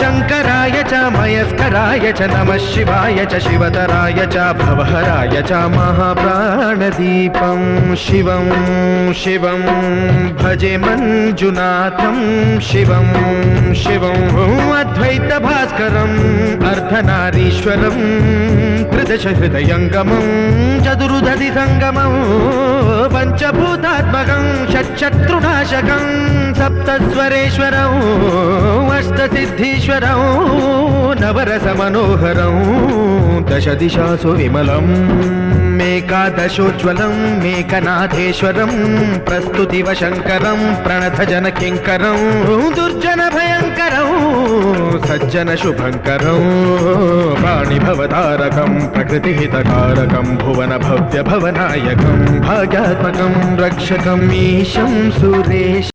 शङ्कराय च मयस्कराय च नमः शिवाय च शिवतराय च भवहराय च महाप्राणदीपं शिवं शिवं भजे मञ्जुनाथं शिवं शिवं अद्वैतभास्करम् अर्धनारीश्वरं त्रिदशहृदयङ्गमं चतुर्दधिसङ्गमं पञ्चभूतात्मकं षट्शत्रुनाशकं सप्तस्वरेश्वरं अष्टसिद्धीश्वरं नवरसमनोहरं दशदिशासु विमलम् मेकादशोज्ज्वलं मेकनाथेश्वरं प्रस्तुतिवशङ्करं प्रणतजनकिङ्करं दुर्जनभयङ्करं सज्जनशुभङ्करं प्राणिभवतारकं प्रकृतिहितकारकं भुवनभव्यभवनायकं भाग्यात्मकं रक्षकम् ईशं सुरेश।